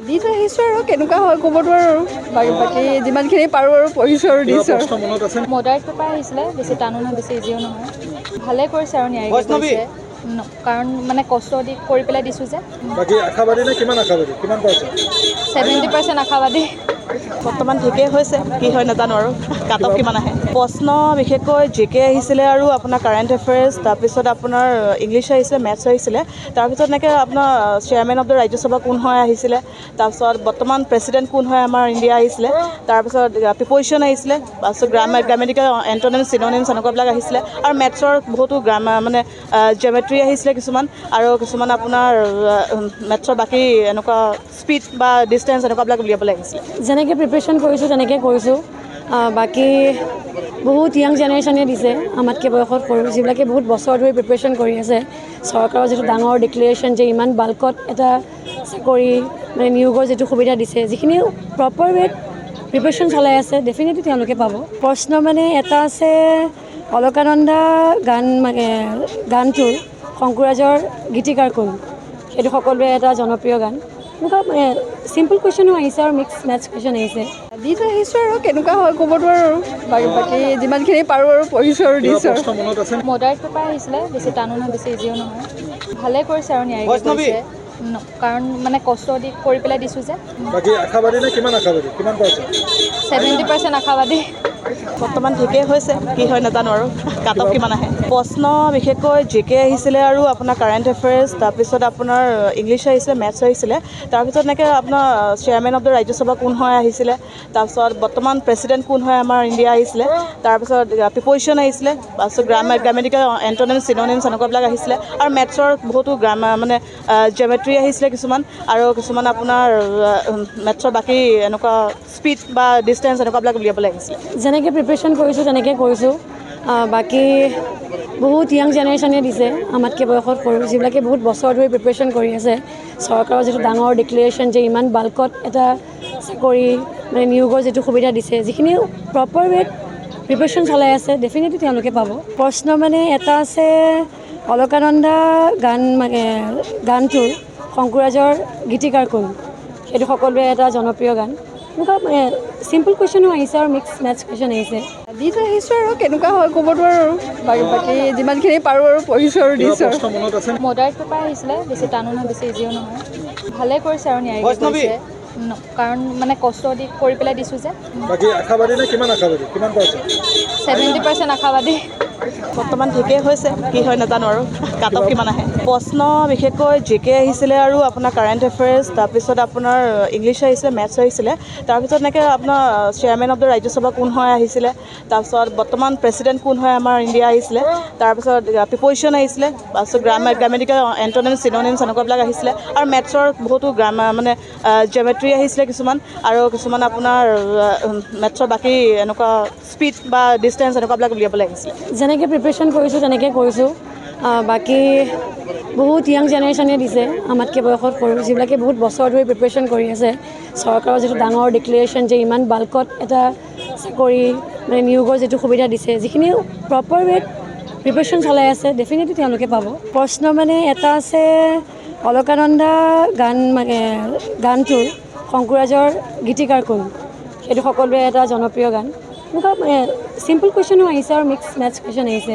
দি থৈ আহিছোঁ আৰু কেনেকুৱা হয় ক'বতো আৰু বাকী যিমানখিনি পাৰোঁ আৰু পঢ়িছোঁ আৰু দিছোঁ আৰু মডাৰেট পেপাৰ আহিছিলে, বেছি টানো নহয় বেছি ইজিও নহয়। ভালে কৰিছে আৰু নিয়াৰিকৈ কৰিছে, কাৰণ মানে কষ্ট কৰি পেলাই দিছোঁ যে। বাকী আশাবাদী নে কিমান আশাবাদী, কিমান পাৰ্চেণ্ট? 70% আশাবাদী। বৰ্তমান ঠিকেই হৈছে, কি হয় নাজানো আৰু কাট অফ কিমান আহে। প্ৰশ্ন বিশেষকৈ জিকে আহিছিলে আৰু আপোনাৰ কাৰেণ্ট এফেয়াৰ্ছ, তাৰপিছত আপোনাৰ ইংলিছ আহিছিলে, মেথছ আহিছিলে, তাৰপিছত এনেকৈ আপোনাৰ চেয়াৰমেন অফ দ্য ৰাজ্যসভা কোন হয় আহিছিলে, তাৰপিছত বৰ্তমান প্ৰেচিডেণ্ট কোন হয় আমাৰ ইণ্ডিয়া আহিছিলে, তাৰপিছত প্ৰিপজিশ্যন আহিছিলে, তাৰপিছত গ্ৰামেটিকেল এণ্টনিমছ চিননিমছ এনেকুৱাবিলাক আহিছিলে, আৰু মেথছৰ বহুতো মানে জিঅ'মেট্ৰি আহিছিলে কিছুমান, আৰু কিছুমান আপোনাৰ মেথছৰ বাকী এনেকুৱা স্পীড বা ডিষ্টেঞ্চ এনেকুৱাবিলাক উলিয়াবলৈ আহিছিলে। যেনেকৈ প্ৰিপেৰেশ্যন কৰিছোঁ তেনেকৈ কৰিছোঁ। বাকী বহুত য়াং জেনেৰেশ্যনে দিছে আমাতকৈ বয়সত সৰু, যিবিলাকে বহুত বছৰ ধৰি প্ৰিপেৰেশ্যন কৰি আছে। চৰকাৰৰ যিটো ডাঙৰ ডিক্লেৰেশ্যন যে ইমান বাল্কত এটা চাকৰি মানে নিয়োগৰ যিটো সুবিধা দিছে, যিখিনি প্ৰপাৰ ৱেত প্ৰিপেৰেশ্যন চলাই আছে, ডেফিনেটলি তেওঁলোকে পাব। প্ৰশ্ন মানে এটা আছে অলকানন্দা গানটোৰ শংকুৰাজৰ গীতিকাৰ কোন, সেইটো সকলোৱে এটা জনপ্ৰিয় গান। এনেকুৱা চিম্পল কুৱেশ্যনো আহিছে আৰু মিক্স মেথছ কুৱেশ্যন আহিছে। দি থৈ আহিছোঁ আৰু কেনেকুৱা হয় ক'বতো আৰু বাকী যিমানখিনি পাৰোঁ আৰু পঢ়িছোঁ আৰু দিছোঁ আৰু মডাৰেট পেপাৰ আহিছিলে, বেছি টানো নহয় বেছি ইজিও নহয়। ভালে কৰিছে আৰু নিয়াৰিকৈ কৰিছে, কাৰণ মানে কষ্ট কৰি পেলাই দিছোঁ যে। বাকী আশাবাদী নে কিমান আশাবাদী, কিমান পাৰ্চেণ্ট? 70% আশাবাদী। বৰ্তমান ঠিকেই হৈছে, কি হয় নাজানো আৰু কাট অফ কিমান আহে। প্ৰশ্ন বিশেষকৈ জিকে আহিছিলে আৰু আপোনাৰ কাৰেণ্ট এফেয়াৰ্ছ, তাৰপিছত আপোনাৰ ইংলিছ আহিছিলে, মেথছ আহিছিলে, তাৰপিছত এনেকৈ আপোনাৰ চেয়াৰমেন অফ দ্য ৰাজ্যসভা কোন হয় আহিছিলে, তাৰপিছত বৰ্তমান প্ৰেচিডেণ্ট কোন হয় আমাৰ ইণ্ডিয়া আহিছিলে, তাৰপিছত প্ৰিপজিশ্যন আহিছিলে, তাৰপিছত গ্ৰামেটিকেল এণ্টনিমছ চিননিমছ এনেকুৱাবিলাক আহিছিলে, আৰু মেথছৰ বহুতো মানে জিঅ'মেট্ৰি আহিছিলে কিছুমান, আৰু কিছুমান আপোনাৰ মেথছৰ বাকী এনেকুৱা স্পীড বা ডিষ্টেঞ্চ এনেকুৱাবিলাক উলিয়াবলৈ আহিছিলে। যেনেকৈ প্ৰিপেৰেশ্যন কৰিছোঁ তেনেকৈ কৰিছোঁ। বাকী বহুত য়াং জেনেৰেশ্যনে দিছে আমাতকৈ বয়সত সৰু, যিবিলাকে বহুত বছৰ ধৰি প্ৰিপেৰেশ্যন কৰি আছে। চৰকাৰৰ যিটো ডাঙৰ ডিক্লেৰেশ্যন যে ইমান বাল্কত এটা চাকৰি মানে নিয়োগৰ যিটো সুবিধা দিছে, যিখিনি প্ৰপাৰ ৱেত প্ৰিপেৰেশ্যন চলাই আছে, ডেফিনেটলি তেওঁলোকে পাব। প্ৰশ্ন মানে এটা আছে অলকানন্দা গানটোৰ শংকুৰাজৰ গীতিকাৰ কোন, সেইটো সকলোৱে এটা জনপ্ৰিয় গান। এনেকুৱা চিম্পল কুৱেশ্যনো আহিছে আৰু মিক্স মেথছ কুৱেশ্যন আহিছে। দি থৈ আহিছোঁ আৰু কেনেকুৱা হয় ক'বতো আৰু বাকী যিমানখিনি পাৰোঁ আৰু পঢ়িছোঁ আৰু দিছোঁ আৰু মডাৰেট পেপাৰ আহিছিলে, বেছি টানো নহয় বেছি ইজিও নহয়। ভালে কৰিছে আৰু নিয়াৰিকৈ কৰিছে, কাৰণ মানে কষ্ট কৰি পেলাই দিছোঁ যে। বাকী আশাবাদী নে কিমান আশাবাদী, কিমান পাৰ্চেণ্ট? 70% আশাবাদী। বৰ্তমান ঠিকেই হৈছে, কি হয় নাজানো আৰু কাট অফ কিমান আহে। প্ৰশ্ন বিশেষকৈ জিকে আহিছিলে আৰু আপোনাৰ কাৰেণ্ট এফেয়াৰ্ছ, তাৰপিছত আপোনাৰ ইংলিছ আহিছিলে, মেথছ আহিছিলে, তাৰপিছত এনেকৈ আপোনাৰ চেয়াৰমেন অফ দ্য ৰাজ্যসভা কোন হয় আহিছিলে, তাৰপিছত বৰ্তমান প্ৰেচিডেণ্ট কোন হয় আমাৰ ইণ্ডিয়া আহিছিলে, তাৰপিছত প্ৰিপজিশ্যন আহিছিলে, তাৰপিছত গ্ৰামেটিকেল এণ্টনিমছ চিননিমছ এনেকুৱাবিলাক আহিছিলে, আৰু মেথছৰ বহুতো মানে জিঅ'মেট্ৰি আহিছিলে কিছুমান, আৰু কিছুমান আপোনাৰ মেথছৰ বাকী এনেকুৱা স্পীড বা ডিষ্টেঞ্চ এনেকুৱাবিলাক উলিয়াবলৈ আহিছিলে। যেনেকৈ প্ৰিপেৰেশ্যন কৰিছোঁ তেনেকৈ কৰিছোঁ। বাকী বহুত য়াং জেনেৰেশ্যনে দিছে আমাতকৈ বয়সত সৰু, যিবিলাকে বহুত বছৰ ধৰি প্ৰিপেৰেশ্যন কৰি আছে। চৰকাৰৰ যিটো ডাঙৰ ডিক্লেৰেশ্যন যে ইমান বাল্কত এটা চাকৰি মানে নিয়োগৰ যিটো সুবিধা দিছে, যিখিনি প্ৰপাৰ ৱেত প্ৰিপেৰেশ্যন চলাই আছে, ডেফিনেটলি তেওঁলোকে পাব। প্ৰশ্ন মানে এটা আছে অলকানন্দা গানটোৰ শংকুৰাজৰ গীতিকাৰ কোন, সেইটো সকলোৱে এটা জনপ্ৰিয় গান। এনেকুৱা চিম্পল কুৱেশ্যনো আহিছে আৰু মিক্স মেথছ কুৱেশ্যন আহিছে।